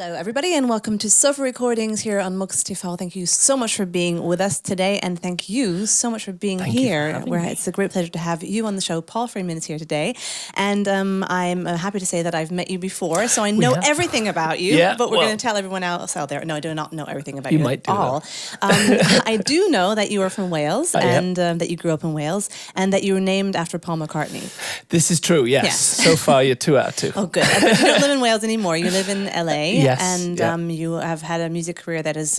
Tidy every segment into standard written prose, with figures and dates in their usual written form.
Hello, everybody, and welcome to Sofa Recordings here on MUXX TV. Thank you so much for being with us today, and thank you so much for being here. It's a great pleasure to have you on the show. Paul Freeman is here today, and I'm happy to say that I've met you before, so I know everything about you. But we're going to tell everyone else out there. No, I do not know everything about you at all. I do know that you are from Wales, and that you grew up in Wales, and that you were named after Paul McCartnney. This is true. Yes. So far, you're 2 out of 2. Oh, good. But you don't live in Wales anymore. You live in LA. Yes, and you have had a music career that is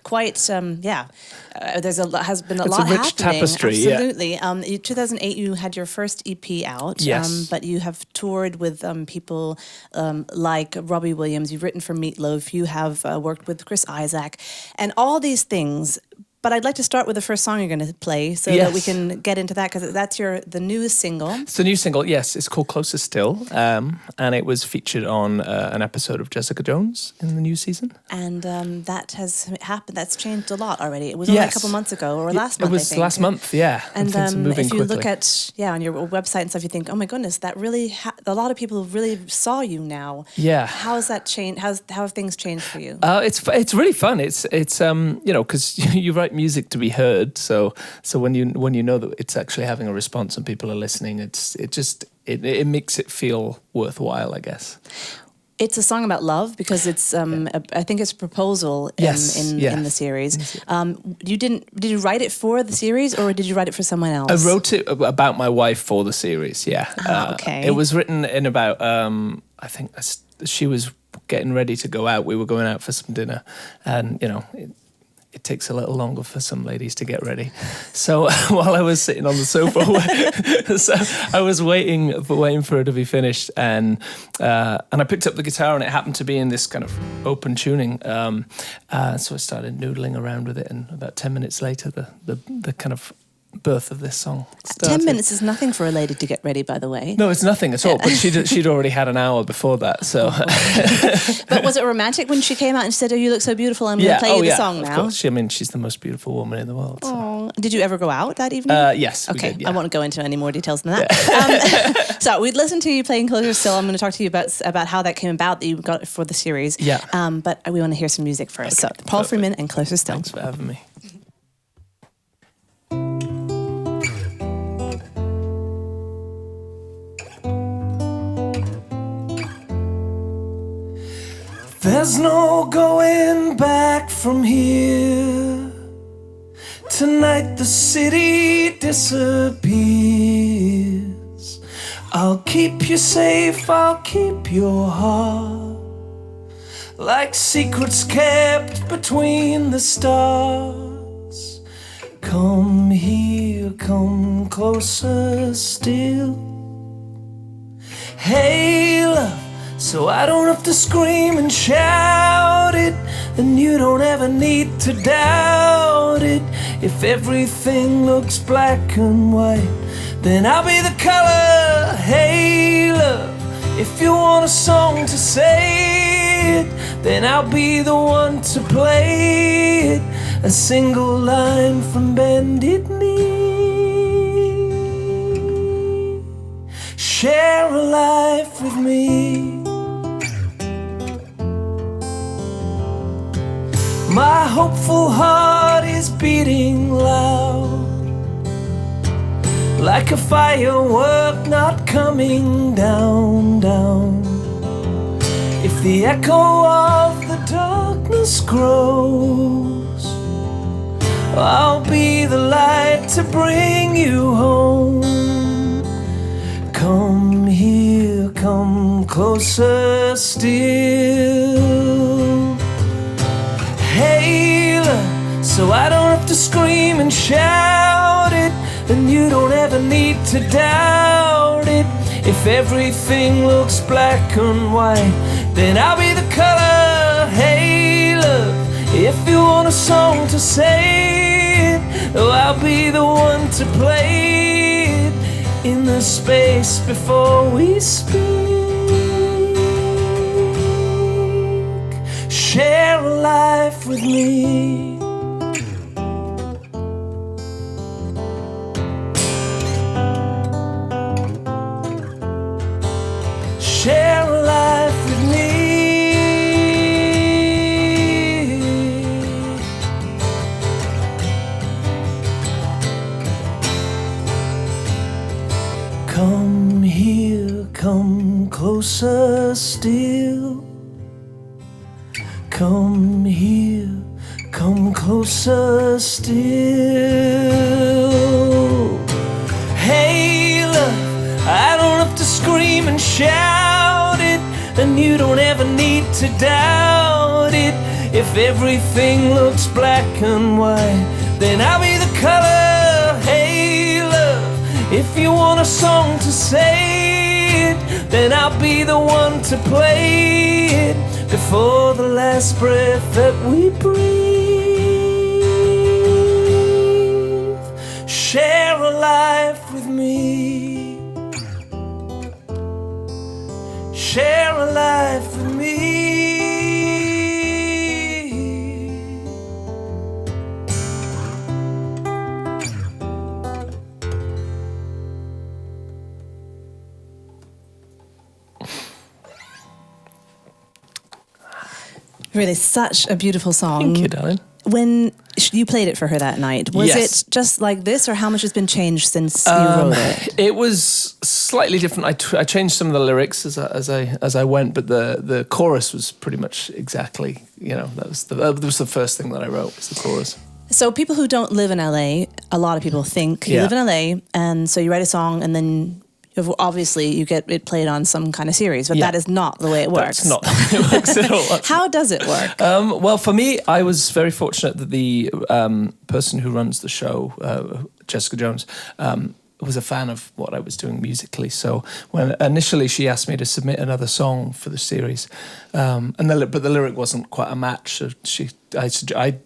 quite, has been a lot happening. It's a rich tapestry, absolutely. In 2008, you had your first EP out, but you have toured with people like Robbie Williams. You've written for Meatloaf. You have worked with Chris Isaak, and all these things. But I'd like to start with the first song you're going to play so that we can get into that, because that's the newest single. It's the new single, yes. It's called Closer Still, and it was featured on an episode of Jessica Jones in the new season. And that has happened. That's changed a lot already. It was only a couple months ago, or last month, It was last month, yeah. And things are moving if you quickly. look at, on your website and stuff, you think, oh my goodness, that really, a lot of people really saw you now. Yeah. How has that changed? How have things changed for you? It's really fun. It's because you write music to be heard. So when you know that it's actually having a response and people are listening, it makes it feel worthwhile, I guess. It's a song about love because it's I think it's a proposal in the series. Did you write it for the series, or did you write it for someone else? I wrote it about my wife for the series. Okay. It was written in about I think she was getting ready to go out. We were going out for some dinner, and it takes a little longer for some ladies to get ready. So while I was sitting on the sofa, so I was waiting for her to be finished, and I picked up the guitar, and it happened to be in this kind of open tuning. So I started noodling around with it, and about 10 minutes later, the kind of birth of this song started. 10 minutes is nothing for a lady to get ready, by the way. No, it's nothing at all, but she'd already had an hour before that, so... But was it romantic when she came out and said, oh, you look so beautiful, I'm going to play you the song now? Of course. She's the most beautiful woman in the world. So. Did you ever go out that evening? Yes, we did, I won't go into any more details than that. So we'd listen to you playing Closer Still. I'm going to talk to you about how that came about, that you got it for the series. Yeah. But we want to hear some music first. Okay, so Paul Freeman and Closer Still. Thanks for having me. There's no going back from here. Tonight the city disappears. I'll keep you safe, I'll keep your heart, like secrets kept between the stars. Come here, come closer still. Hey love, so I don't have to scream and shout it, and you don't ever need to doubt it. If everything looks black and white, then I'll be the color. Hey love, if you want a song to say it, then I'll be the one to play it. A single line from Bended Knee. Share a life with me. My hopeful heart is beating loud, like a firework not coming down, down. If the echo of the darkness grows, I'll be the light to bring you home. Come here, come closer still. Hey, so I don't have to scream and shout it, and you don't ever need to doubt it. If everything looks black and white, then I'll be the color. Hey love, if you want a song to say it, oh, I'll be the one to play it. In the space before we speak, share a life with me. Share a life with me. Come here, come closer still. Come here, come closer still. Hey love, I don't have to scream and shout it, and you don't ever need to doubt it. If everything looks black and white, then I'll be the color. Hey love, if you want a song to say it, then I'll be the one to play it. Before the last breath that we breathe, share a life with me. Share a life with me. Really, such a beautiful song. Thank you, darling. When you played it for her that night, was Yes. it just like this, or how much has been changed since you wrote it? It was slightly different. I changed some of the lyrics as I went, but the chorus was pretty much exactly. That was the first thing that I wrote, was the chorus. So people who don't live in LA, a lot of people think you live in LA, and so you write a song, and then obviously you get it played on some kind of series, but that is not the way it works. That's not the way it works at all. How does it work? Well, for me, I was very fortunate that the person who runs the show, Jessica Jones, was a fan of what I was doing musically. So when initially she asked me to submit another song for the series, but the lyric wasn't quite a match. So I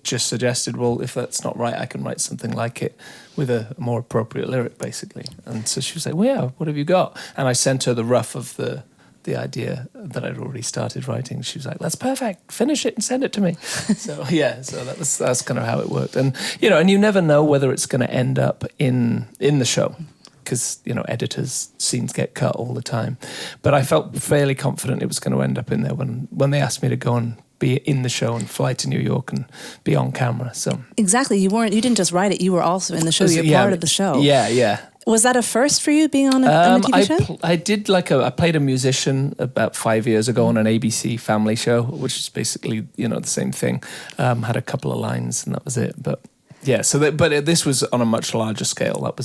just suggested, well, if that's not right, I can write something like it with a more appropriate lyric, basically. And so she was like, well, yeah, what have you got? And I sent her the rough of the idea that I'd already started writing. She was like, that's perfect, finish it and send it to me. So that's kind of how it worked. And and you never know whether it's going to end up in the show, because editors' scenes get cut all the time. But I felt fairly confident it was going to end up in there when they asked me to go and be in the show and fly to New York and be on camera. So exactly, you didn't just write it, you were also in the show. You're part of the show. Yeah. Was that a first for you, being on a TV show? I did I played a musician about 5 years ago on an ABC family show, which is basically, the same thing. Had a couple of lines and that was it. But yeah, but this was on a much larger scale. That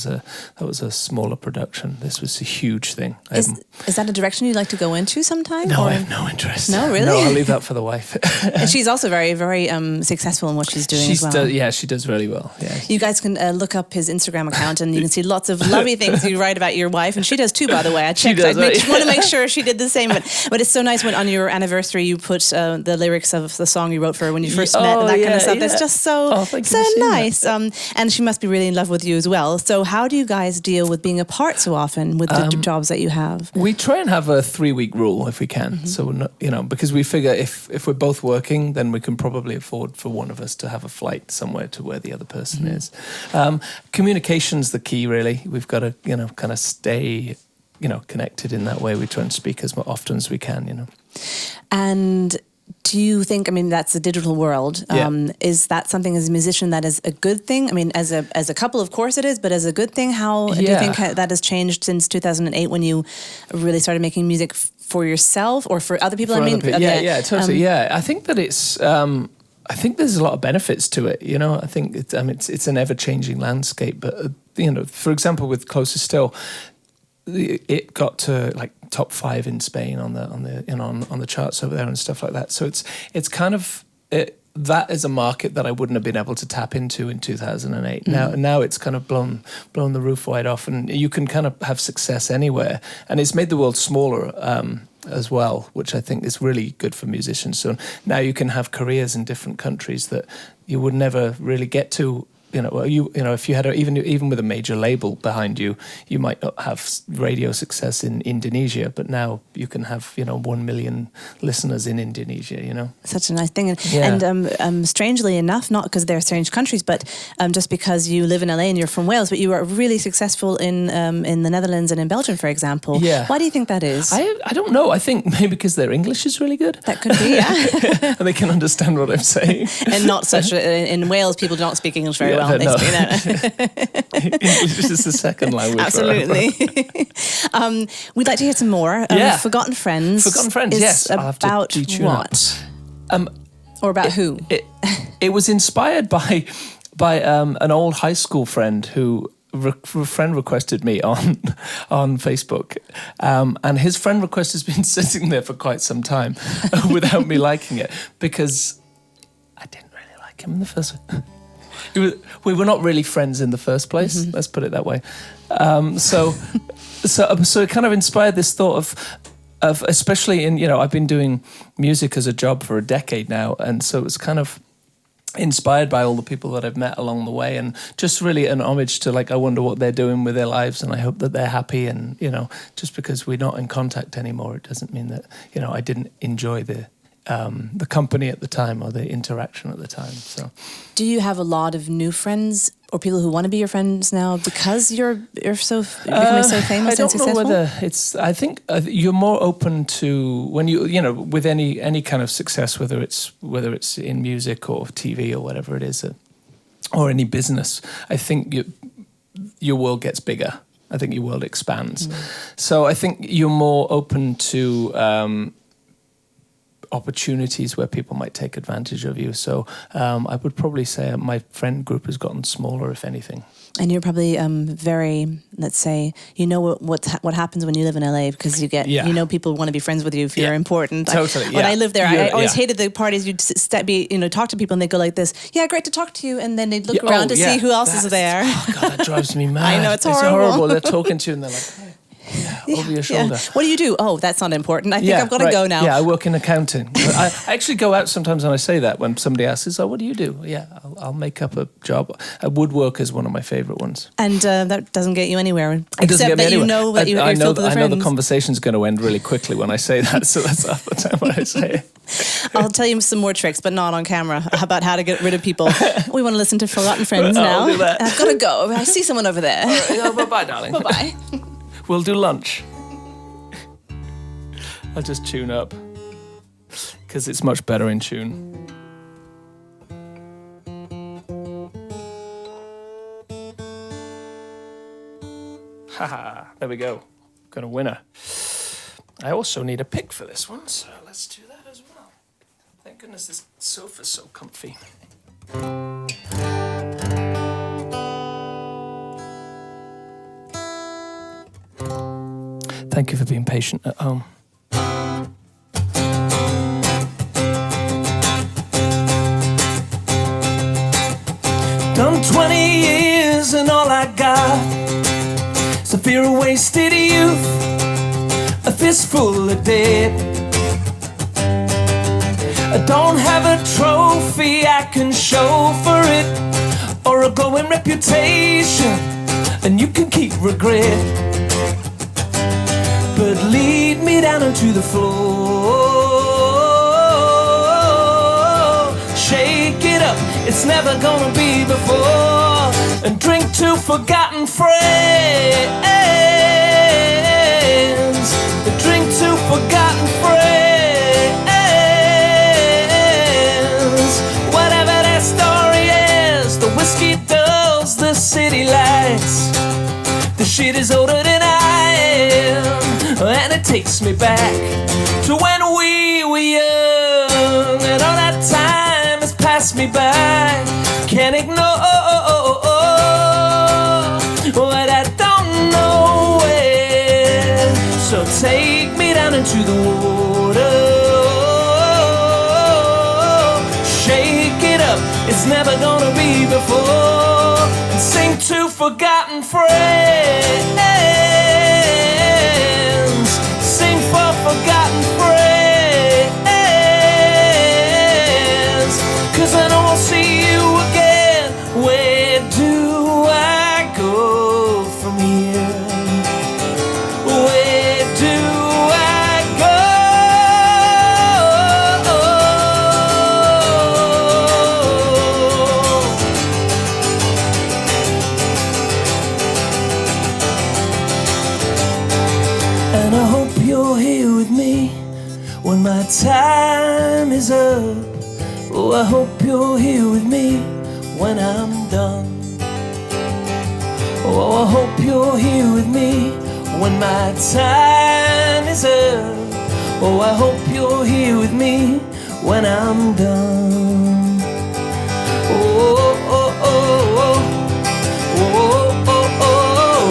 was a smaller production. This was a huge thing. Is that a direction you'd like to go into sometime? No, I have no interest. No, really? No, I'll leave that for the wife. And she's also very, very successful in what she's doing as well. She does really well. Yeah. You guys can look up his Instagram account and you can see lots of lovely things you write about your wife. And she does too, by the way. I checked. I want to make sure she did the same. But it's so nice when on your anniversary you put the lyrics of the song you wrote for her when you first met and that kind of stuff. Yeah. It's just so nice. And she must be really in love with you as well. So how do you guys deal with being apart so often with the jobs that you have? We try and have a 3-week rule if we can. Mm-hmm. So we're not, because we figure if we're both working, then we can probably afford for one of us to have a flight somewhere to where the other person is. Communication's the key, really. We've got to, kind of stay, connected in that way. We try and speak as often as we can, And do you think, that's a digital world. Is that something as a musician that is a good thing? As a couple, of course it is, but as a good thing, how do you think that has changed since 2008 when you really started making music for yourself or for other people? Totally. I think that it's... I think there's a lot of benefits to it. I think it's an ever-changing landscape. But, for example, with Closer Still, it got to top 5 in Spain on the charts over there and stuff like that. So it's kind of that is a market that I wouldn't have been able to tap into in 2008. Now it's kind of blown the roof wide off, and you can kind of have success anywhere. And it's made the world smaller as well, which I think is really good for musicians. So now you can have careers in different countries that you would never really get to. If you had even with a major label behind you, you might not have radio success in Indonesia, but now you can have 1 million listeners in Indonesia. Such a nice thing, and strangely enough, not because they're strange countries, but just because you live in LA and you're from Wales, but you are really successful in the Netherlands and in Belgium, for example. Yeah. Why do you think that is? I don't know. I think maybe because their English is really good. That could be, yeah. And they can understand what I'm saying. And not such in Wales, people don't speak English very well. well, basically. No. English is the second language. Absolutely. We'd like to hear some more. Forgotten Friends. Forgotten Friends, yes. About what? Or about who? It was inspired by an old high school friend who friend requested me on Facebook, and his friend request has been sitting there for quite some time without me liking it, because I didn't really like him in the first place. We were not really friends in the first place. Mm-hmm. Let's put it that way. So it kind of inspired this thought of especially in, I've been doing music as a job for a decade now, and so it's kind of inspired by all the people that I've met along the way, and just really an homage to, I wonder what they're doing with their lives, and I hope that they're happy. And just because we're not in contact anymore, it doesn't mean that I didn't enjoy the company at the time or the interaction at the time. So, do you have a lot of new friends or people who want to be your friends now because you're becoming so famous and successful? I don't know whether it's. I think you're more open to when with any kind of success, whether it's in music or TV or whatever it is, or any business. I think your world gets bigger. I think your world expands. Mm. So I think you're more open to opportunities where people might take advantage of you. So I would probably say my friend group has gotten smaller, if anything. And you're probably very, let's say, what happens when you live in LA, because you get, people want to be friends with you if you're important. Totally. When I lived there, I always hated the parties. You'd talk to people and they'd go like this, yeah, great to talk to you. And then they'd look around to see who else is there. Oh God, that drives me mad. I know, it's horrible. They're talking to you and they're like, hey. Over your shoulder. Yeah. What do you do? Oh, that's not important. I think I've got to go now. Yeah, I work in accounting. I actually go out sometimes and I say that when somebody asks, what do you do? Yeah, I'll make up a job. Woodwork is one of my favourite ones. And that doesn't get you anywhere. Except that you know that you're filled with friends. I know the conversation's going to end really quickly when I say that, so that's half the time when I say it. I'll tell you some more tricks, but not on camera, about how to get rid of people. We want to listen to Forgotten Friends now. I'll do that. I've got to go. I see someone over there. All right, bye-bye, darling. Bye-bye. We'll do lunch. I'll just tune up, because it's much better in tune. Haha, there we go. Got a winner. I also need a pick for this one, so let's do that as well. Thank goodness this sofa's so comfy. Thank you for being patient at home. Done 20 years and all I got is a fear of wasted youth, a fistful of debt. I don't have a trophy I can show for it, or a glowing reputation, and you can keep regret. But lead me down into the floor, shake it up, it's never gonna be before, and drink to forgotten friends, drink to forgotten friends. Whatever their story is, the whiskey dulls the city lights, the shit is older than I am, and it takes me back to when we were young, and all that time has passed me by. Can't ignore what I don't know when. So take me down into the water, shake it up, it's never gonna be before, and sing to forgotten friends, sing for forgotten friends, 'cause I know I'll see you again. Where do I go from here? Where do I go? And I hope you're here with me when my time is up. Oh, I hope you're here with me when I'm done. Oh, I hope you're here with me when my time is up. Oh, I hope you're here with me when I'm done. Oh, oh, oh, oh, oh, oh, oh.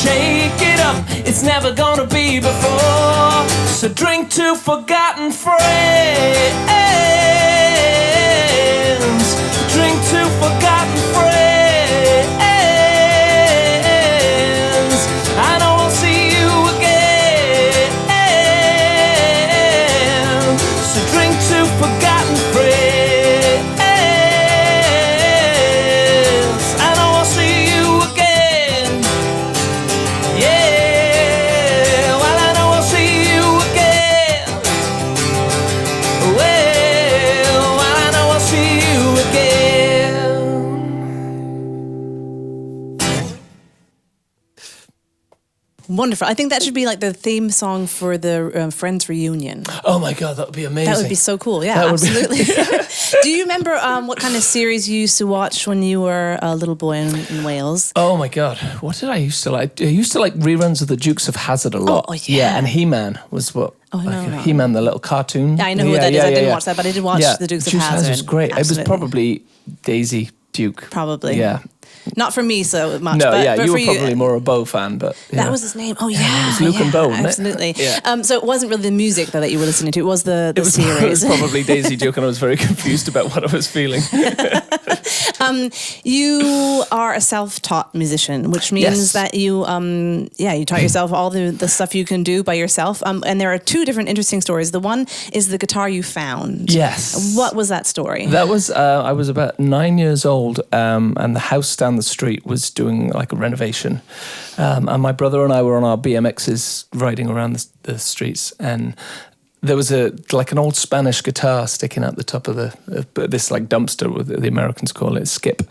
Shake it up, it's never gonna be before. So drink to forgotten friends. Drink to forgotten friends. I know I'll see you again. So drink to forgotten friends. I know I'll see you again. Yeah, well, I know I'll see you again. Well, I know I'll see you again. Wonderful. I think that should be like the theme song for the Friends reunion. Oh my God, that would be amazing. That would be so cool. Yeah, absolutely. Do you remember what kind of series you used to watch when you were a little boy in Wales? Oh my God, what did I used to like? I used to like reruns of the Dukes of Hazzard a lot. Oh yeah. And He-Man was what? Oh, no. He-Man, the little cartoon. Yeah, I know who that is. I didn't watch that, but I did watch the Dukes of Hazzard. It was great. Absolutely. It was probably Daisy Duke. Probably. Yeah. Not for me so much. No, but you for were probably more a Bo fan, but that was his name. Oh yeah, it was Luke and Bo, wasn't it? Absolutely. Yeah. So it wasn't really the music that you were listening to. It was the series. It was probably Daisy Duke, and I was very confused about what I was feeling. You are a self-taught musician, which means that you taught yourself all the stuff you can do by yourself. And there are two different interesting stories. The one is the guitar you found. Yes. What was that story? That was I was about 9 years old, and the house down the street was doing like a renovation, and my brother and I were on our BMXs riding around the streets, and there was an old Spanish guitar sticking out the top of this like dumpster, with the Americans call it, skip.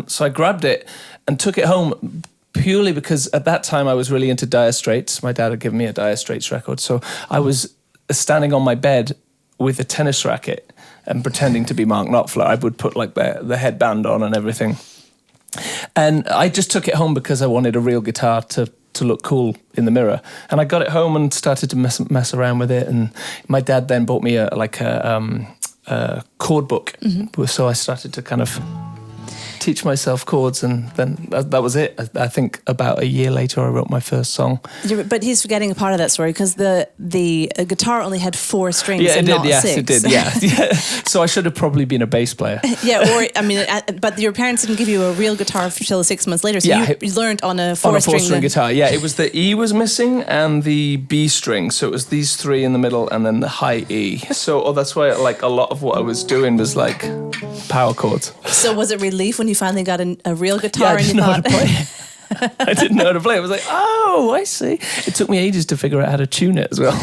So I grabbed it and took it home, purely because at that time I was really into Dire Straits. My dad had given me a Dire Straits record, so I was standing on my bed with a tennis racket and pretending to be Mark Knopfler. I would put like the headband on and everything. And I just took it home because I wanted a real guitar to look cool in the mirror. And I got it home and started to mess around with it. And my dad then bought me a chord book. Mm-hmm. So I started to kind of teach myself chords, and then that was it. I think about a year later I wrote my first song. But he's forgetting a part of that story, because the guitar only had 4 strings and not 6. It did, yeah. So I should have probably been a bass player. But your parents didn't give you a real guitar until 6 months later, so you learned on a 4-string guitar. Yeah, it was the E was missing and the B string, so it was these 3 in the middle and then the high E. So that's why like a lot of what I was doing was like power chords. So was it relief when you finally got a real guitar and you thought... I didn't know how to play. I was like, oh, I see. It took me ages to figure out how to tune it as well.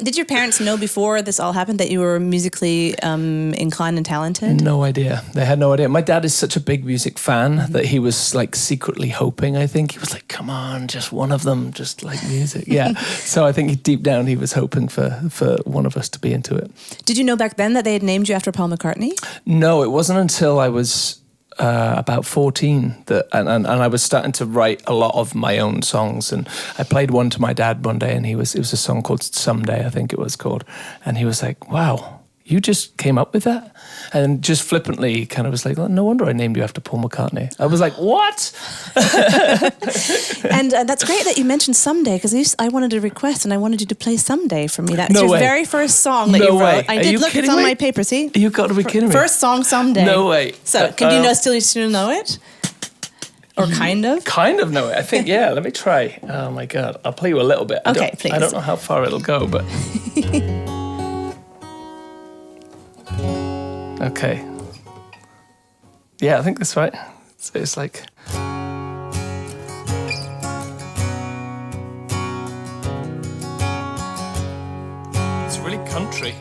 Did your parents know before this all happened that you were musically inclined and talented? No idea. They had no idea. My dad is such a big music fan that he was like secretly hoping, I think. He was like, come on, just one of them, just like music. Yeah. So I think deep down he was hoping for one of us to be into it. Did you know back then that they had named you after Paul McCartney? No, it wasn't until I was... about 14 and I was starting to write a lot of my own songs, and I played one to my dad one day, and it was a song called Someday, I think it was called, and he was like, wow, you just came up with that? And just flippantly kind of was like, no wonder I named you after Paul McCartney. I was like, what? And that's great that you mentioned Someday, because I wanted to request and I wanted you to play Someday for me. That's your very first song that you wrote. I did look, it's on my paper, see? You've got to be kidding me. First song, Someday. No way. So, can you still know it? Or kind of? Kind of know it. I think, yeah, let me try. Oh my God. I'll play you a little bit. Okay, please. I don't know how far it'll go, but... Okay. Yeah, I think that's right. So it's like... It's really country.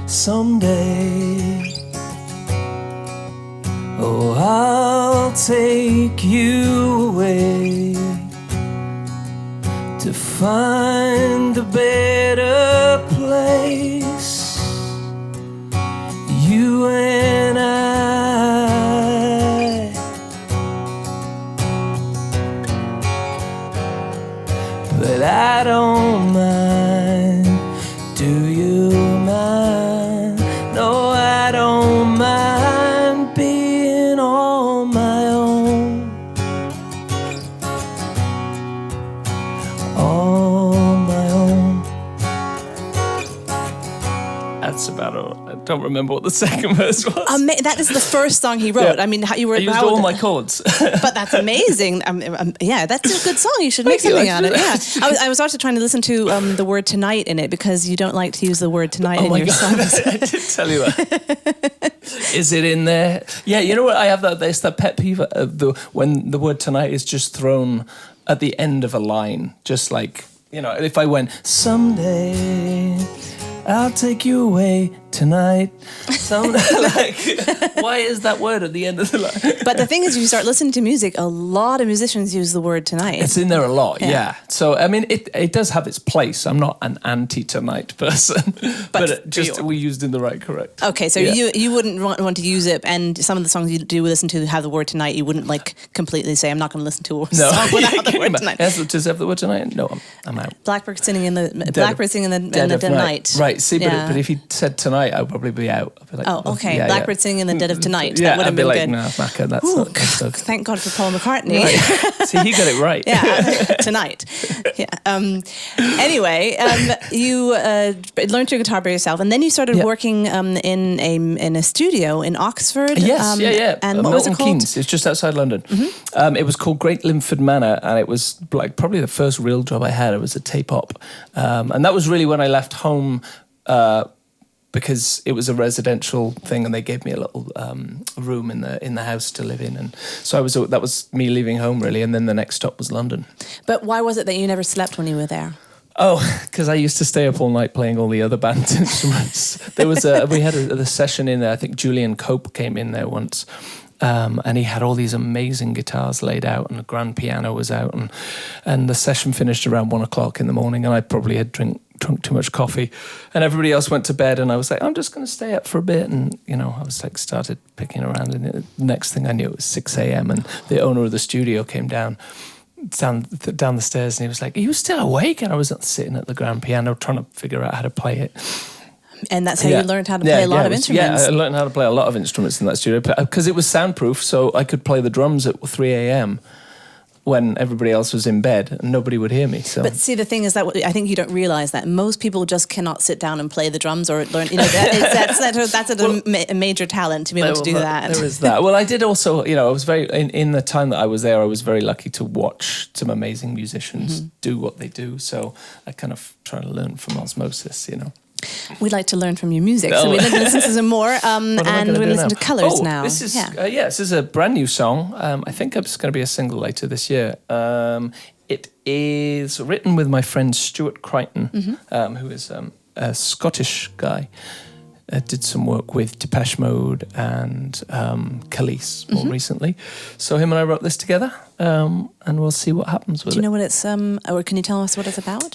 Someday, oh, I'll take you away to find a better place. I don't mind. Do you mind? No, I don't mind being on my own. On my own. That's about all. I don't remember what the second verse was. That is the first song he wrote. Yeah. I mean, I used all my chords. But that's amazing. Yeah, that's a good song. You should make something out of it. Yeah, I was also trying to listen to the word tonight in it because you don't like to use the word tonight in your songs. I did tell you that. Is it in there? Yeah, you know what? I have there's that pet peeve when the word tonight is just thrown at the end of a line. Just like, you know, if I went, someday I'll take you away tonight. Like, why is that word at the end of the line? But the thing is, if you start listening to music, a lot of musicians use the word tonight. It's in there a lot, yeah. So, I mean, it does have its place. I'm not an anti-tonight person, but just we used in the right correct. Okay, so you wouldn't want to use it, and some of the songs you do listen to have the word tonight, you wouldn't like completely say, I'm not going to listen to a song without the word tonight. Does it have the word tonight? No, I'm out. Blackbird singing in the dead of night. Right, see, but if he said tonight, I'd probably be out. I'd be like, okay. Blackbird singing in the dead of tonight. Yeah, that would have been like, good. No, Macca, that's not thank God for Paul McCartney. Right. See, he got it right. Yeah, tonight. Yeah. Anyway, you learned your guitar by yourself, and then you started working in a studio in Oxford. Yes, And what Milton was it called? Keynes. It's just outside London. Mm-hmm. It was called Great Limford Manor, and it was like probably the first real job I had. It was a tape op, and that was really when I left home. Because it was a residential thing, and they gave me a little room in the house to live in, and so that was me leaving home really, and then the next stop was London. But why was it that you never slept when you were there? Oh, because I used to stay up all night playing all the other band instruments. There was we had a session in there. I think Julian Cope came in there once. And he had all these amazing guitars laid out, and a grand piano was out, and the session finished around 1 o'clock in the morning, and I probably had drunk too much coffee, and everybody else went to bed, and I was like, I'm just going to stay up for a bit, and I was like started picking around, and the next thing I knew it was 6 a.m. and the owner of the studio came down the stairs, and he was like, are you still awake? And I was sitting at the grand piano trying to figure out how to play it. And that's how you learned how to play a lot of instruments. Yeah, I learned how to play a lot of instruments in that studio because it was soundproof, so I could play the drums at 3 a.m. when everybody else was in bed and nobody would hear me. So. But see, the thing is that I think you don't realise that most people just cannot sit down and play the drums or learn. That's a major talent to be able to do that. There is that. Well, I did also. I was very in the time that I was there. I was very lucky to watch some amazing musicians do what they do. So I kind of try to learn from osmosis. We'd like to learn from your music, so we'd like to listen to some more, and we'll listen to Colours now. This is this is a brand new song. I think it's going to be a single later this year. It is written with my friend Stuart Crichton, who is a Scottish guy. Did some work with Depeche Mode and Khalees more recently. So him and I wrote this together, and we'll see what happens with it. Do you know what it's, or can you tell us what it's about?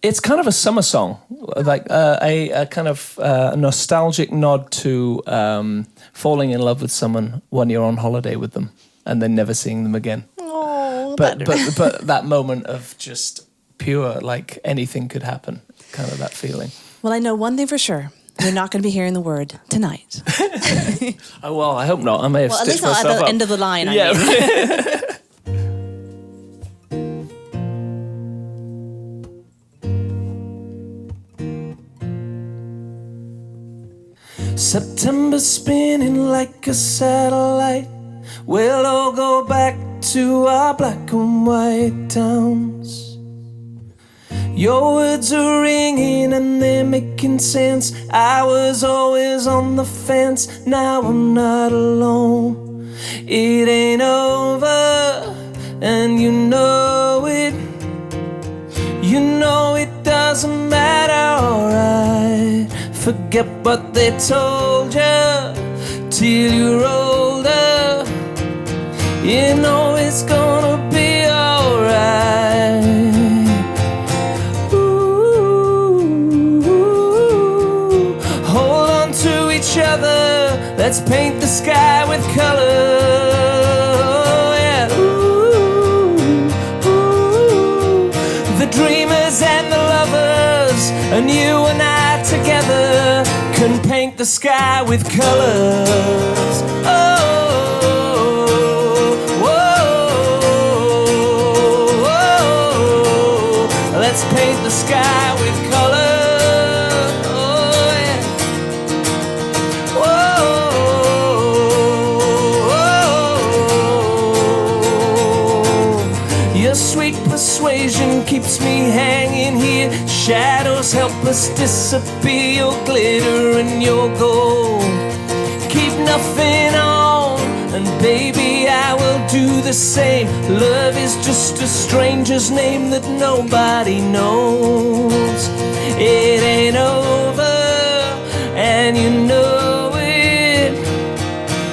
It's kind of a summer song, like a kind of nostalgic nod to falling in love with someone when you're on holiday with them and then never seeing them again. Oh, but that moment of just pure, like anything could happen, kind of that feeling. Well, I know one thing for sure. You're not going to be hearing the word tonight. Oh, well, I hope not. I may have stitched myself up. At the end of the line, yeah, I mean. Right. September spinning like a satellite. We'll all go back to our black and white towns. Your words are ringing and they're making sense. I was always on the fence, now I'm not alone. It ain't over, and you know it. You know it doesn't matter, alright. Forget what they told you till you're older. You know it's gonna be alright. Ooh, hold on to each other. Let's paint the sky with color. Yeah. Ooh, the sky with colors. Oh, let's paint the sky with color. Oh, yeah. Whoa. Your sweet persuasion keeps me hanging here. Shadows help us disappear. Your glitter and your gold keep nothing on, and baby, I will do the same. Love is just a stranger's name that nobody knows. It ain't over, and you know it.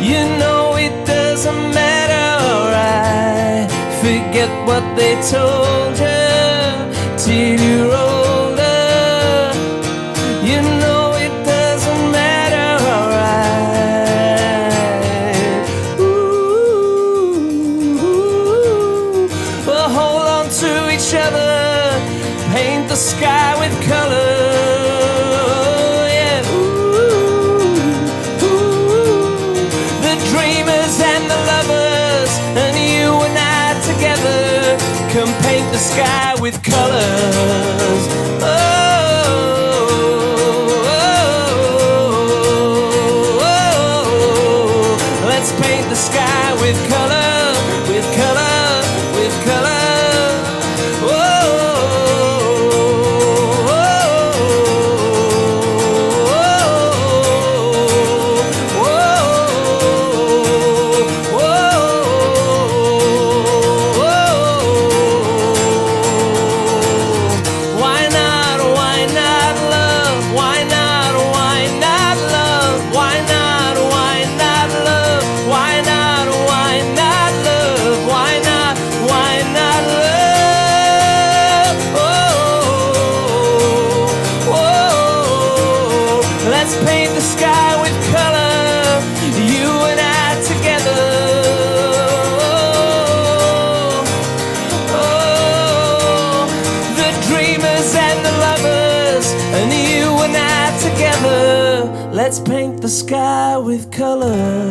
You know it doesn't matter. I forget what they told you till you're older. You know it doesn't matter. Alright. Ooh. Well, hold on to each other. Paint the sky with color. Yeah. Ooh. The dreamers and the lovers, and you and I together can paint the sky with colors. Let's paint the sky with color, with color, with color. Why not, why not love? Why not, why not love? Why not, why not love? Why not, why not love? Why not, why not love? Oh, oh, let's paint the sky with color, you and I together. Oh, the dreamers and the lovers, and you and I together. Let's paint the sky with color.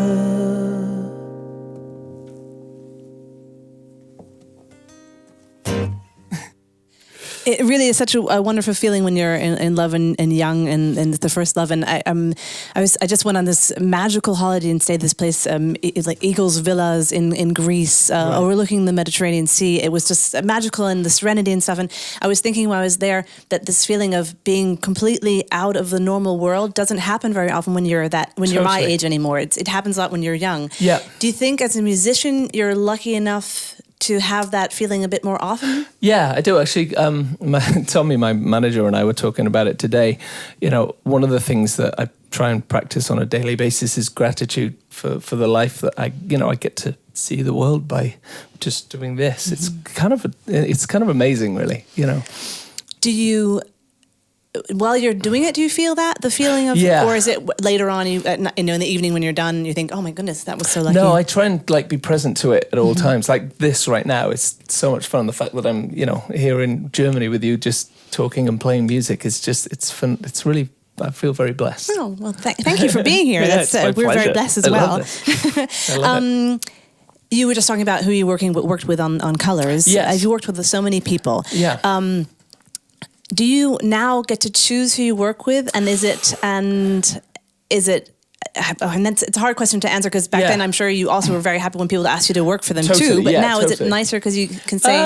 It really is such a wonderful feeling when you're in love and young and the first love. And I just went on this magical holiday and stayed this place. It's like Eagles Villas in Greece, Right. overlooking the Mediterranean Sea. It was just magical and the serenity and stuff. And I was thinking while I was there that this feeling of being completely out of the normal world doesn't happen very often when you're you're my age anymore. It happens a lot when you're young. Yeah. Do you think as a musician you're lucky enough to have that feeling a bit more often? Yeah, I do actually. Tommy, my manager, and I were talking about it today. You know, one of the things that I try and practice on a daily basis is gratitude for the life that I get to see the world by just doing this. Mm-hmm. It's kind of amazing, really. You know. Do you? While you're doing it, do you feel the feeling of, or is it later on, in the evening when you're done, you think, oh my goodness, that was so lucky? No, I try and be present to it at all times. Like this right now, it's so much fun. The fact that I'm, here in Germany with you, just talking and playing music is it's fun. It's really, I feel very blessed. Oh, well, thank you for being here. Yeah, we're very blessed as well. I love it. You were just talking about who you worked with on Colors. Yes. You worked with so many people. Yeah. Do you now get to choose who you work with, and is it? And it's a hard question to answer because back then I'm sure you also were very happy when people asked you to work for them too. But now is it nicer because you can say?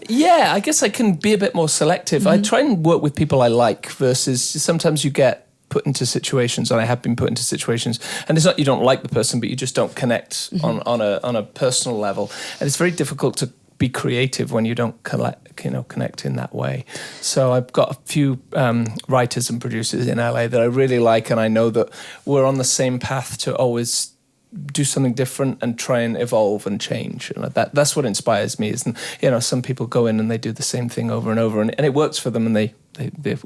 Yeah, I guess I can be a bit more selective. Mm-hmm. I try and work with people I like versus sometimes you get put into situations, and I have been put into situations, and it's not you don't like the person, but you just don't connect on a personal level, and it's very difficult to be creative when you don't connect in that way. So I've got a few writers and producers in LA that I really like, and I know that we're on the same path to always do something different and try and evolve and change. And that's what inspires me. Isn't some people go in and they do the same thing over and over, and it works for them, and they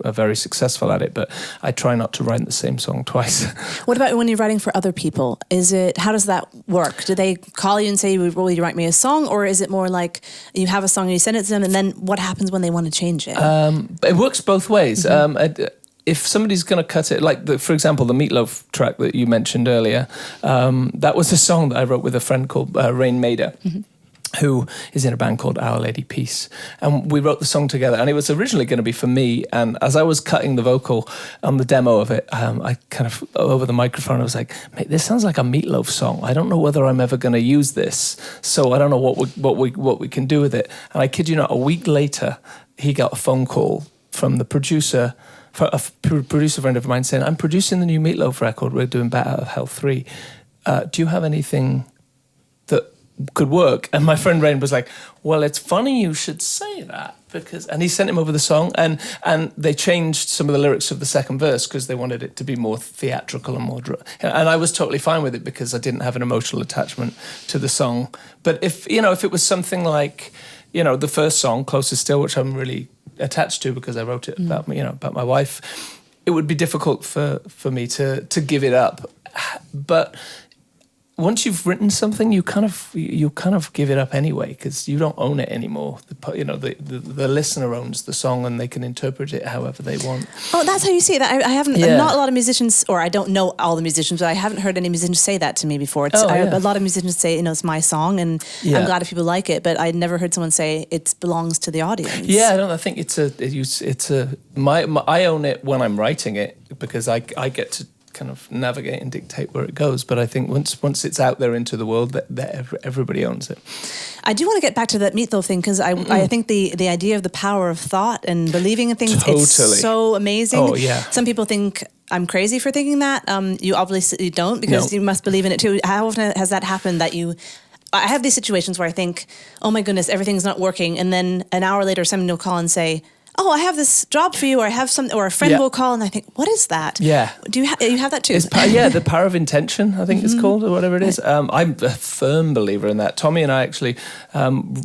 are very successful at it, but I try not to write the same song twice. What about when you're writing for other people? How does that work? Do they call you and say, will you write me a song? Or is it more like you have a song and you send it to them, and then what happens when they want to change it? It works both ways. if somebody's going to cut it, like for example, the Meatloaf track that you mentioned earlier, that was a song that I wrote with a friend called Rain Maida. Mm-hmm. Who is in a band called Our Lady Peace. And we wrote the song together, and it was originally going to be for me. And as I was cutting the vocal on the demo of it, I kind of, over the microphone, I was like, mate, this sounds like a Meatloaf song. I don't know whether I'm ever going to use this. So I don't know what we can do with it. And I kid you not, a week later, he got a phone call from the producer, a producer friend of mine saying, I'm producing the new Meatloaf record. We're doing Bat Out of Hell 3. Do you have anything that could work? And my friend Rain was like, well, it's funny you should say that, because, and he sent him over the song, and they changed some of the lyrics of the second verse because they wanted it to be more theatrical and more and I was totally fine with it because I didn't have an emotional attachment to the song. But if it was something like, the first song, Closer Still, which I'm really attached to because I wrote it about me, about my wife, it would be difficult for me to give it up. But once you've written something, you kind of give it up anyway because you don't own it anymore. The listener owns the song and they can interpret it however they want. Oh, that's how you see it. I haven't. Yeah. Not a lot of musicians, or I don't know all the musicians, but I haven't heard any musicians say that to me before. A lot of musicians say, it's my song, and I'm glad if people like it. But I never heard someone say it belongs to the audience. Yeah, I think I own it when I'm writing it because I get to kind of navigate and dictate where it goes. But I think once it's out there into the world, that everybody owns it. I do want to get back to that Meatloaf thing because I think the idea of the power of thought and believing in things is so amazing. Oh, yeah. Some people think I'm crazy for thinking that. You obviously don't, because you must believe in it too. How often has that happened that I have these situations where I think, oh my goodness, everything's not working, and then an hour later someone will call and say, oh, I have this job for you, or I have or a friend will call, and I think, what is that? Yeah. Do you have that too? The power of intention, I think it's called, or whatever it is. I'm a firm believer in that. Tommy and I actually,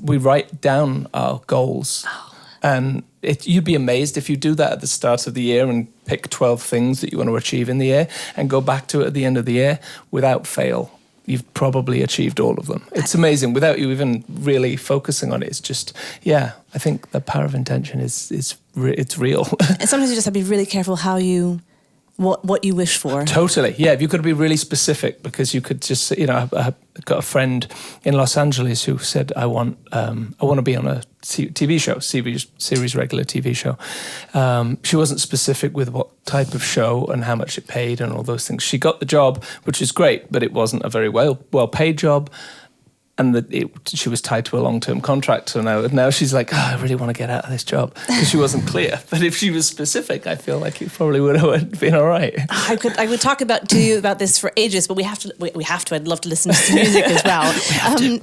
we write down our goals. Oh. And you'd be amazed if you do that at the start of the year and pick 12 things that you want to achieve in the year and go back to it at the end of the year without fail. You've probably achieved all of them. It's amazing without you even really focusing on it. It's just, I think the power of intention it's real. And sometimes you just have to be really careful what you wish for. Totally, yeah. You've got to be really specific because you could just, I got a friend in Los Angeles who said, I want to be on a TV show, series regular TV show. She wasn't specific with what type of show and how much it paid and all those things. She got the job, which is great, but it wasn't a very well paid job. And she was tied to a long-term contract. So now she's like, I really want to get out of this job because she wasn't clear. But if she was specific, I feel like it probably would have been all right. I would talk to you about this for ages, but we have to. I'd love to listen to some music as well.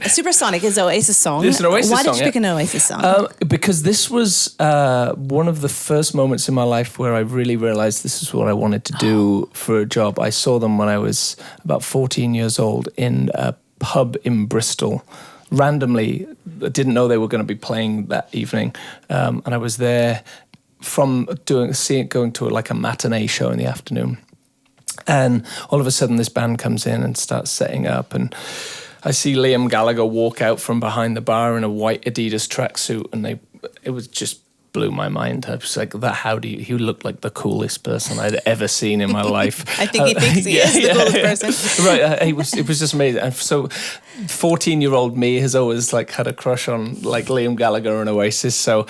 Supersonic is Oasis song. It's an Oasis song. Why did you pick an Oasis song? Because this was one of the first moments in my life where I really realized this is what I wanted to do for a job. I saw them when I was about 14 years old in a pub in Bristol. Randomly, I didn't know they were going to be playing that evening, and I was there from going to like a matinee show in the afternoon, and all of a sudden this band comes in and starts setting up, and I see Liam Gallagher walk out from behind the bar in a white Adidas tracksuit, and it was just blew my mind. I was like, he looked like the coolest person I'd ever seen in my life. I think he thinks he is the coolest person. Right, it was just amazing. And so 14-year-old me has always had a crush on Liam Gallagher and Oasis. So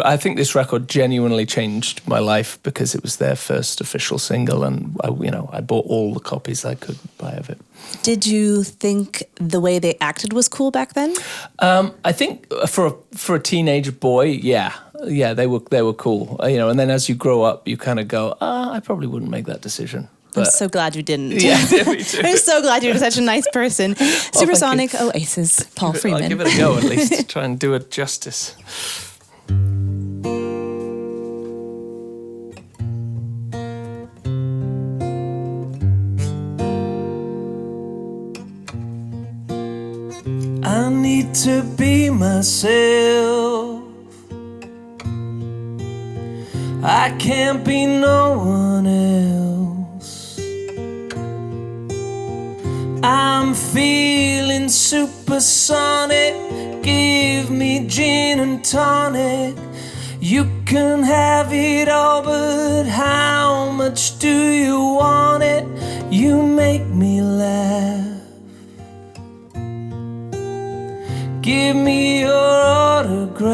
I think this record genuinely changed my life because it was their first official single, and I bought all the copies I could buy of it. Did you think the way they acted was cool back then? I think for a teenage boy, they were cool. And then as you grow up, you kind of go, I probably wouldn't make that decision. But I'm so glad you didn't. Yeah, me too. I'm so glad you're such a nice person. Supersonic Oasis, Paul Freeman. I'll give it a go at least. Try and do it justice. I need to be myself. I can't be no one else. I'm feeling supersonic. Give me gin and tonic. You can have it all, but how much do you want it? You make me laugh. Give me your autograph.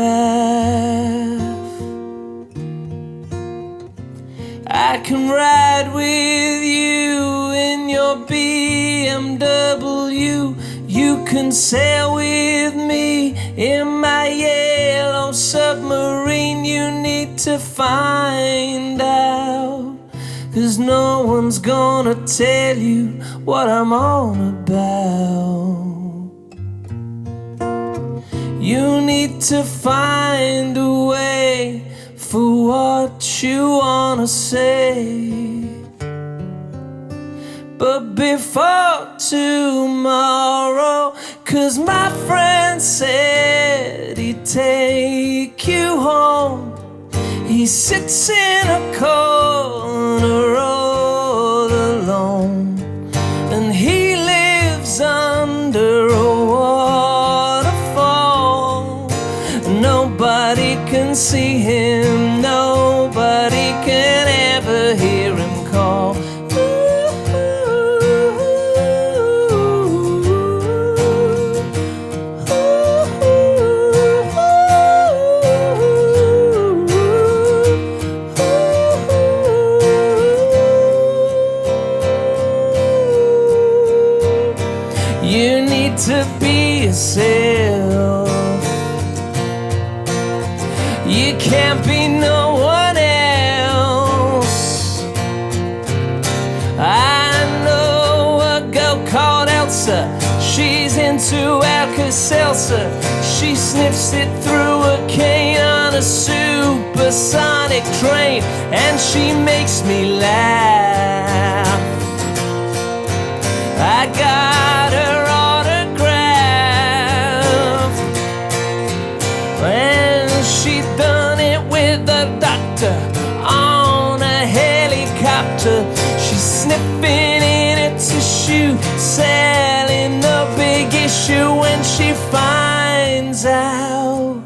I can ride with you in your BMW. You can sail with me in my yellow submarine. You need to find out, 'cause no one's gonna tell you what I'm on about. You need to find a way for what you wanna say. But before tomorrow, 'cause my friend said he'd take you home. He sits in a corner all alone, and he lives under a waterfall. Nobody can see him, nobody can ever hear him call. You need to be yourself. You can't be no one else. I know a girl called Elsa. She's into Alka-Seltzer. She sniffs it through a cane on a supersonic train, and she makes me laugh. I got her autograph, and she done it with the doctor on a helicopter. She's sniffing in a tissue, selling the big issue. When she finds out,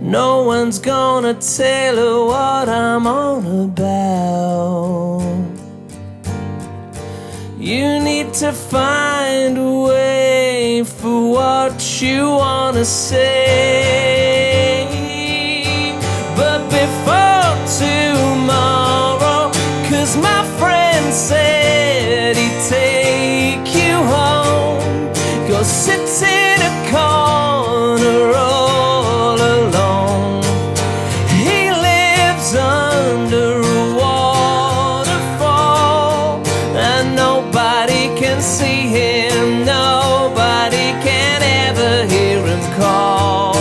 no one's gonna tell her what I'm on about. You need to find a way for what you wanna say. But before tomorrow, 'cause my friend said he'd take you home. Go sit in a corner all alone. He lives under a waterfall, and nobody can see him, nobody can ever hear him call.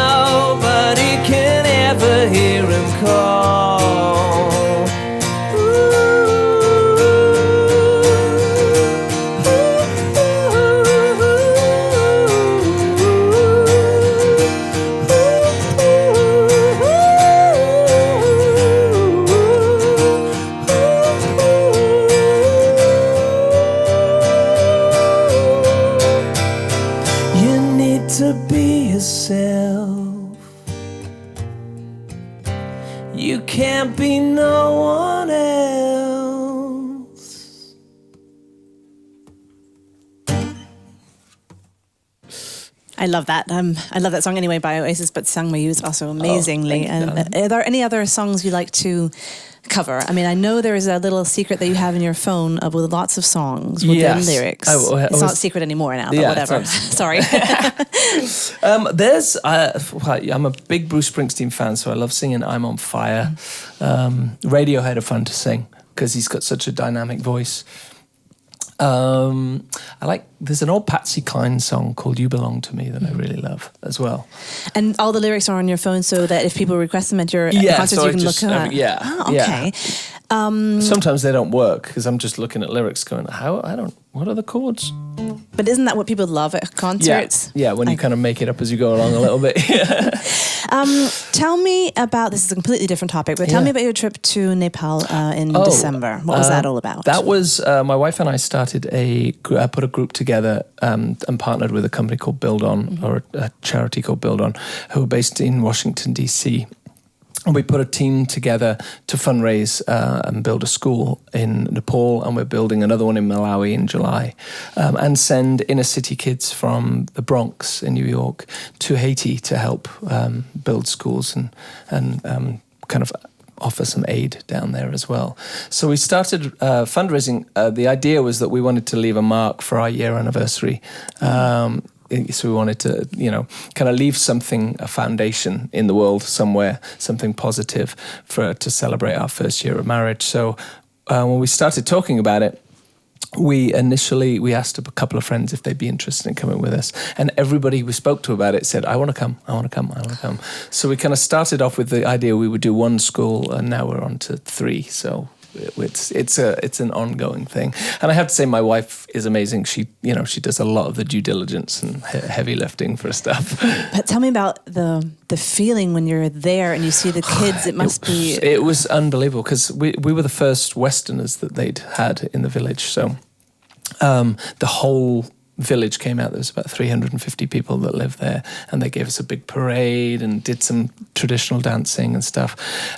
Nobody can ever hear him call. You need to be yourself. You can't be no one else. I love that. I love that song anyway by Oasis, but sung by you is also amazingly. thank you, And are there any other songs you like to cover? I mean, I know there is a little secret that you have in your phone with lots of songs with the lyrics. It's not a secret anymore now, but whatever. Sorry. There's, I'm a big Bruce Springsteen fan, so I love singing I'm on Fire. Radiohead are fun to sing because he's got such a dynamic voice. There's an old Patsy Cline song called You Belong to Me that I really love as well. And all the lyrics are on your phone so that if people request them at your concerts, so you can look at them. Okay. Sometimes they don't work because I'm just looking at lyrics going, what are the chords? But isn't that what people love at concerts? Yeah, when you kind of make it up as you go along a little bit. Tell me about, this is a completely different topic, but tell me about your trip to Nepal in December. What was that all about? That was, my wife and I started put a group together and partnered with a company called Build On, or a charity called Build On, who are based in Washington, D.C., and we put a team together to fundraise and build a school in Nepal, and we're building another one in Malawi in July, and send inner city kids from the Bronx in New York to Haiti to help build schools and kind of offer some aid down there as well. So we started fundraising. The idea was that we wanted to leave a mark for our year anniversary. So we wanted to, kind of leave something, a foundation in the world somewhere, something positive to celebrate our first year of marriage. So when we started talking about it, we asked a couple of friends if they'd be interested in coming with us. And everybody we spoke to about it said, I want to come. So we kind of started off with the idea we would do one school, and now we're on to 3. So it's an ongoing thing, and I have to say my wife is amazing. She does a lot of the due diligence and heavy lifting for stuff. But tell me about the feeling when you're there and you see the kids. It must be. It was unbelievable because we were the first Westerners that they'd had in the village. So the whole village came out. There was about 350 people that lived there, and they gave us a big parade and did some traditional dancing and stuff.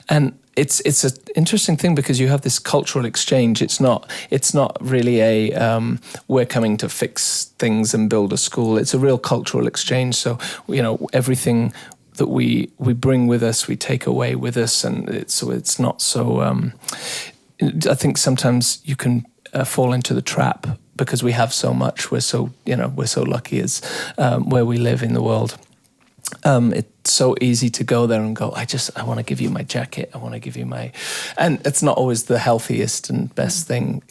And it's an interesting thing because you have this cultural exchange. It's not really a we're coming to fix things and build a school. It's a real cultural exchange. So everything that we bring with us, we take away with us, and it's not so. I think sometimes you can fall into the trap because we have so much. We're so lucky as where we live in the world. It's so easy to go there and go, I want to give you my jacket. I want to give you and it's not always the healthiest and best thing,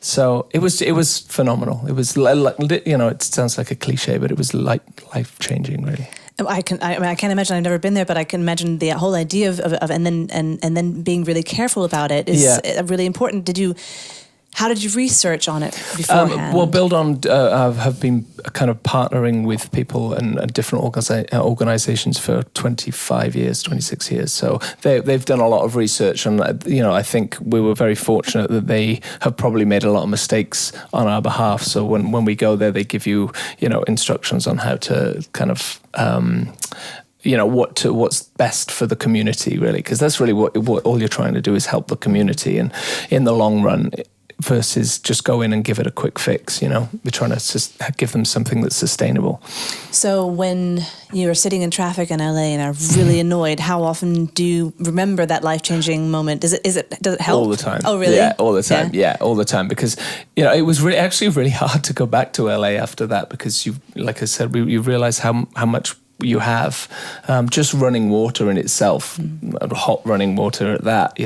So it was phenomenal. It was, it sounds like a cliche, but it was like life-changing, really. I can't imagine. I've never been there, but I can imagine the whole idea of and then being really careful about it is really important. How did you research on it beforehand? Well, Build On have been kind of partnering with people and different organizations for 25 years, 26 years. So they've done a lot of research, and I think we were very fortunate that they have probably made a lot of mistakes on our behalf. So when we go there, they give you instructions on how to kind of what's best for the community, really, because that's really what all you're trying to do is help the community, and in the long run, versus just go in and give it a quick fix. We're trying to just give them something that's sustainable. So when you're sitting in traffic in LA and are really annoyed, how often do you remember that life-changing moment? Does it help? All the time. Oh, really? Yeah, all the time. Yeah, all the time. Because it was really hard to go back to LA after that, because like I said, you realize how much you have just running water in itself, hot running water at that,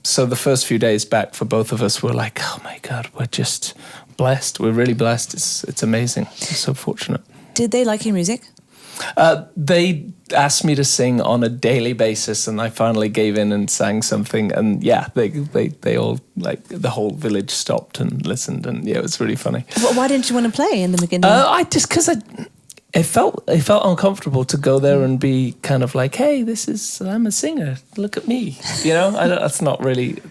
So the first few days back for both of us were like, oh my God, we're just blessed. We're really blessed. It's amazing. We're so fortunate. Did they like your music? They asked me to sing on a daily basis, and I finally gave in and sang something. And they all, like, the whole village stopped and listened, and it was really funny. Well, why didn't you want to play in the beginning? Because it felt uncomfortable to go there and be kind of like, hey, I'm a singer. Look at me. That's not really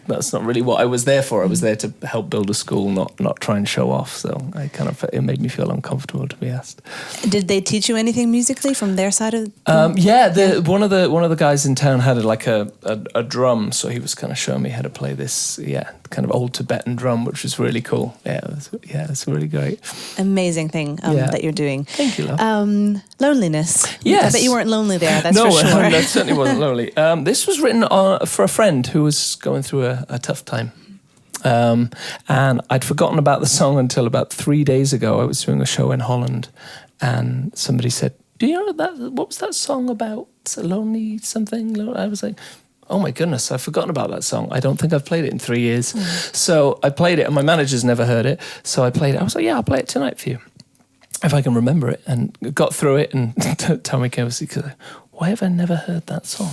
what I was there for. I was there to help build a school, not try and show off. So it made me feel uncomfortable to be asked. Did they teach you anything musically from their side of? One of the guys in town had a drum, so he was kind of showing me how to play this kind of old Tibetan drum, which was really cool. It's really great. Amazing thing that you're doing. Thank you, love. Loneliness. Yes. I bet you weren't lonely there, that's for sure. No, that certainly wasn't lonely. This was written for a friend who was going through a tough time. And I'd forgotten about the song until about 3 days ago. I was doing a show in Holland, and somebody said, do you know what was that song about? Lonely something? I was like, oh my goodness, I've forgotten about that song. I don't think I've played it in 3 years. So I played it, and my manager's never heard it. So I played it. I was like, I'll play it tonight for you, if I can remember it. And got through it, and Tommy came and said, why have I never heard that song?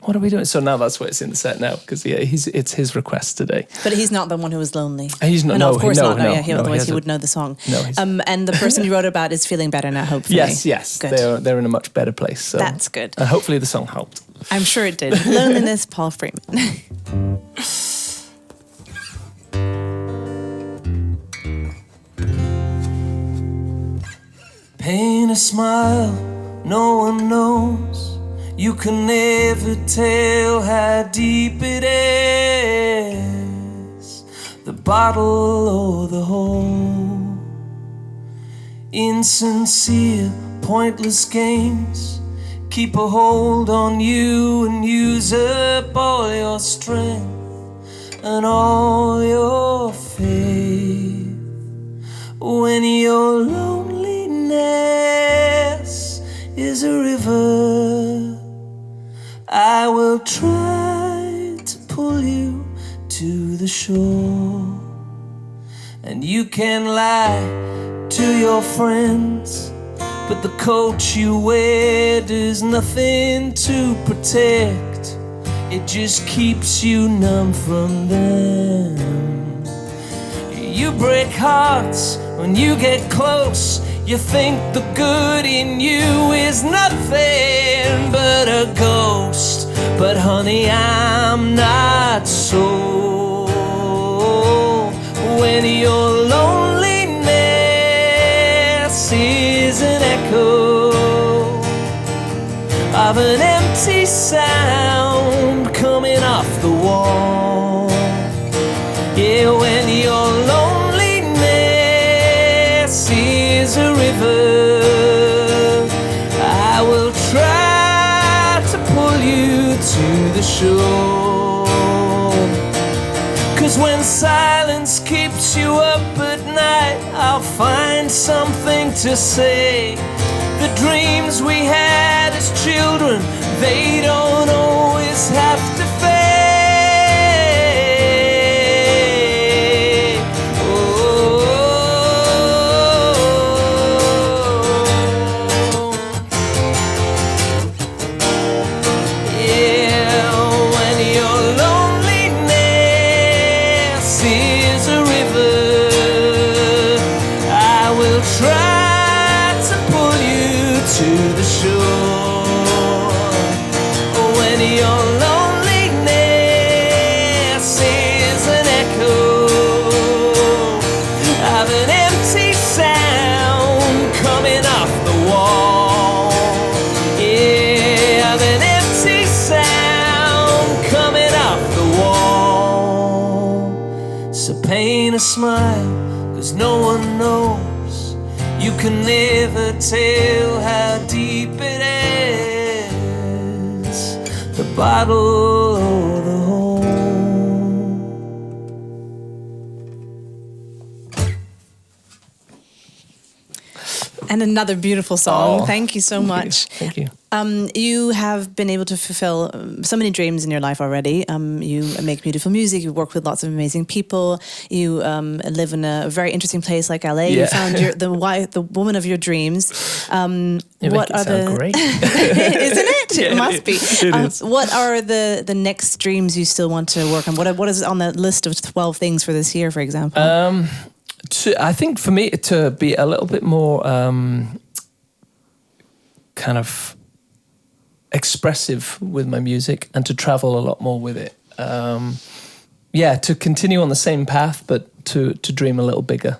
what are we doing? So now that's why it's in the set now, because it's his request today. But he's not the one who was lonely. He's not. No, of course not. No, Otherwise he would know the song. No. And the person you wrote about is feeling better now, hopefully. Yes. Good. They're in a much better place. So. That's good. And hopefully the song helped. I'm sure it did. Loneliness, Paul Freeman. Paint a smile no one knows. You can never tell how deep it is, the bottle or the hole. Insincere, pointless games keep a hold on you and use up all your strength and all your faith. When your loneliness is a river, I will try to pull you to the shore. And you can lie to your friends, but the coat you wear does nothing to protect. It just keeps you numb from them. You break hearts when you get close. You think the good in you is nothing but a ghost. But honey, I'm not so. When your loneliness is an echo of an empty sound coming off the wall. Yeah, when your loneliness is a river, I will try to pull you to the shore. 'Cause when silence keeps you up at night, I'll find something to say. The dreams we had as children, they don't always have to fade. Paint a smile, 'cause no one knows. You can never tell how deep it is, the bottle or the hole. And another beautiful song. Thank you so much. Thank you. You have been able to fulfill so many dreams in your life already. You make beautiful music. You work with lots of amazing people. You live in a very interesting place like LA. Yeah. You found the woman of your dreams. What are the great? Isn't it? Yeah, it must be. It is. What are the next dreams you still want to work on? What is on the list of 12 things for this year, for example? I think for me to be a little bit more kind of expressive with my music and to travel a lot more with it. To continue on the same path, but to dream a little bigger.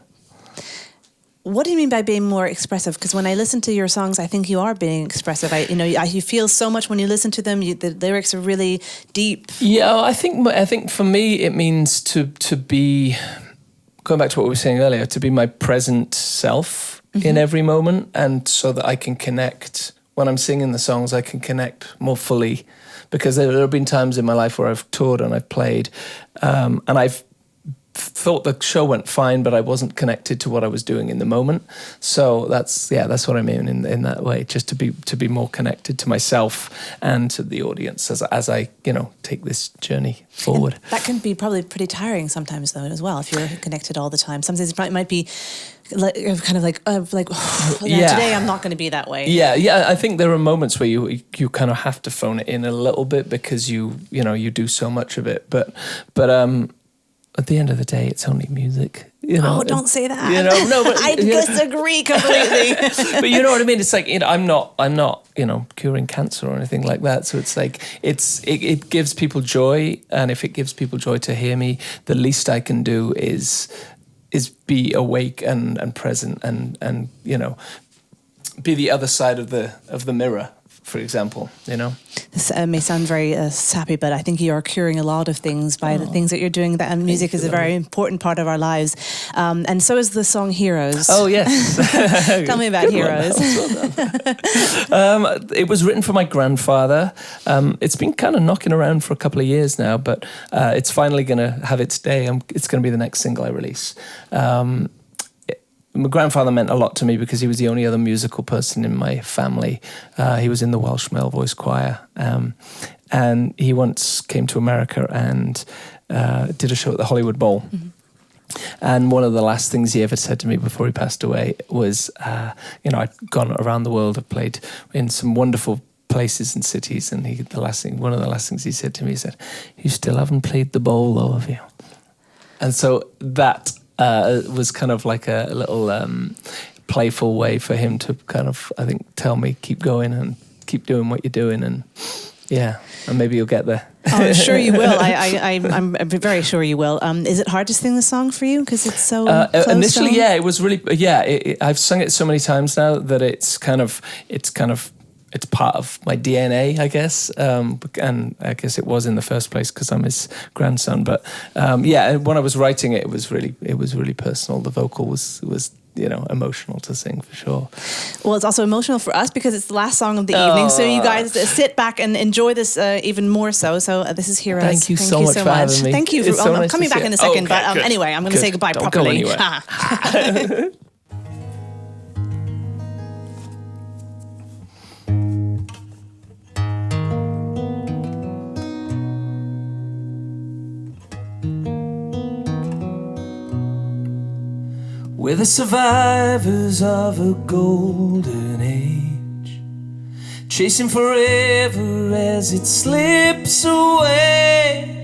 What do you mean by being more expressive? Because when I listen to your songs, I think you are being expressive. You feel so much when you listen to them. The lyrics are really deep. Yeah, I think for me it means to be, going back to what we were saying earlier, to be my present self in every moment, and so that I can connect. When I'm singing the songs, I can connect more fully, because there have been times in my life where I've toured and I've played, and I've thought the show went fine, but I wasn't connected to what I was doing in the moment. So that's what I mean in that way, just to be more connected to myself and to the audience as I take this journey forward. And that can be probably pretty tiring sometimes though as well if you're connected all the time. Sometimes it might be kind of like today I'm not going to be that way. Yeah. I think there are moments where you kind of have to phone it in a little bit because you do so much of it, but at the end of the day, it's only music. Don't say that. No, but I disagree completely. But you know what I mean? It's like I'm not curing cancer or anything like that. So it's like it gives people joy, and if it gives people joy to hear me, the least I can do is be awake and present and be the other side of the mirror, for example, This may sound very sappy, but I think you are curing a lot of things by the things that you're doing. And music is a very important part of our lives. And so is the song Heroes. Oh, yes. Tell me about Heroes. It was written for my grandfather. It's been kind of knocking around for a couple of years now, but it's finally going to have its day. It's going to be the next single I release. My grandfather meant a lot to me because he was the only other musical person in my family. He was in the Welsh male voice choir. And he once came to America and did a show at the Hollywood Bowl. Mm-hmm. And one of the last things he ever said to me before he passed away was, I'd gone around the world, I've played in some wonderful places and cities. And one of the last things he said to me, he said, "You still haven't played the bowl, though, have you?" And so that was kind of like a little playful way for him to kind of, I think, tell me, keep going and keep doing what you're doing, and and maybe you'll get there. Oh, I'm sure you will. I'm very sure you will. Is it hard to sing the song for you because it's so close initially? down? Yeah, it was really. I've sung it so many times now that it's part of my DNA, I guess, and I guess it was in the first place because I'm his grandson. But when I was writing it, it was really personal. The vocal was emotional to sing for sure. Well, it's also emotional for us because it's the last song of the evening. So you guys sit back and enjoy this even more so. So this is Heroes. Thank you so much for having me. Thank you. I'm coming back in a second, but anyway, I'm going to say goodbye properly. Go anywhere. We're the survivors of a golden age, chasing forever as it slips away.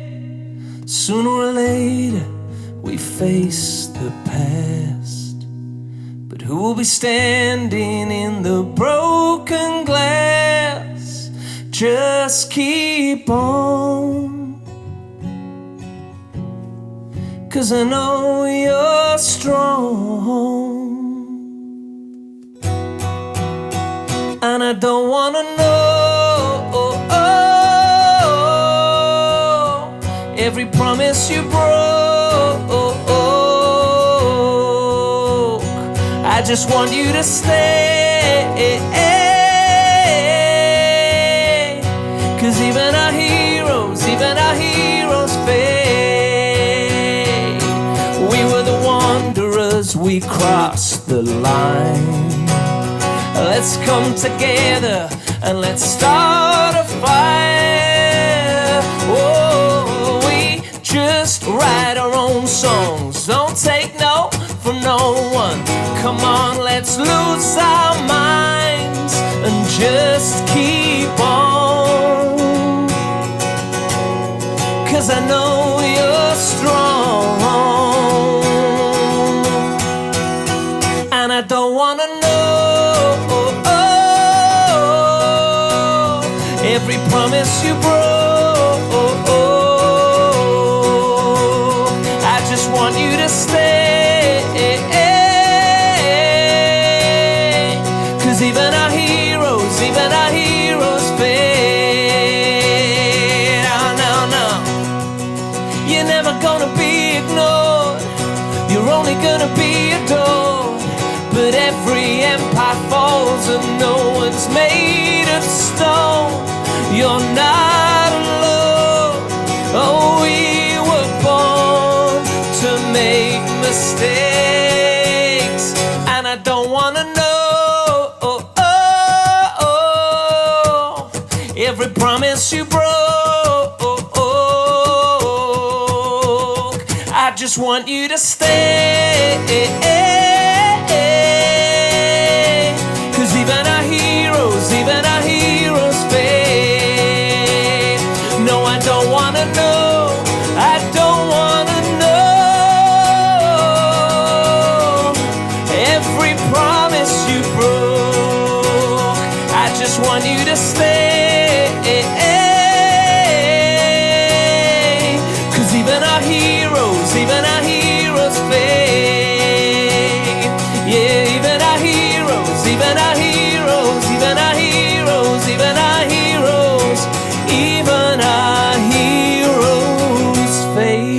Sooner or later we face the past, but who will be standing in the broken glass? Just keep on, 'cause I know you're strong, and I don't wanna know every promise you broke. I just want you to stay, 'cause even our heroes fade. We were the wanderers, we crossed the line. Let's come together and let's start a fire. Oh, we just write our own songs, don't take no from no one. Come on, let's lose our minds and just keep on, 'cause I know you're strong, and I don't wanna know every promise you broke. I just want you to stay, 'cause even our heroes fade. Oh, no, you're never gonna be ignored, you're only gonna be adored. But every empire falls and no one's made of stone. You're not alone. Oh, we were born to don't wanna know. Every promise you broke. I just want you to stay. 'Cause even our heroes fade. No, I don't wanna know. I don't wanna know. Every promise you broke. I just want you to stay. 'Cause even our heroes fade. Yeah, even our heroes fade.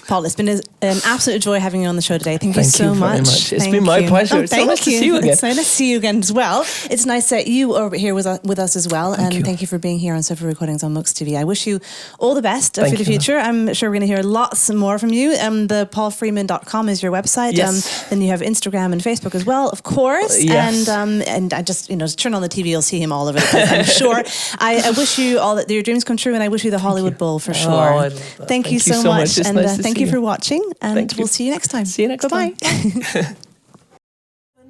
Paul, it's been an absolute joy having you on the show today. Thank you so much. It's been my pleasure. It's so nice to see you again. It's so nice to see you again as well. It's nice that you are here with us as well. Thank you for being here on Sofa Recordings on MUXX TV. I wish you all the best for the future. I'm sure we're going to hear lots more from you. The paulfreeman.com is your website. Yes. Then you have Instagram and Facebook as well, of course. Yes. And I just, turn on the TV, you'll see him all over the place, I'm sure. I wish you all that your dreams come true, and I wish you the Hollywood Bowl for sure. Oh, I love that. Thank you so much. And And thank you for watching. And we'll see you next time. See you next time. Bye-bye.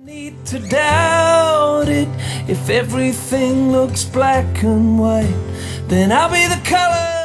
Need to doubt it. If everything looks black and white, then I'll be the color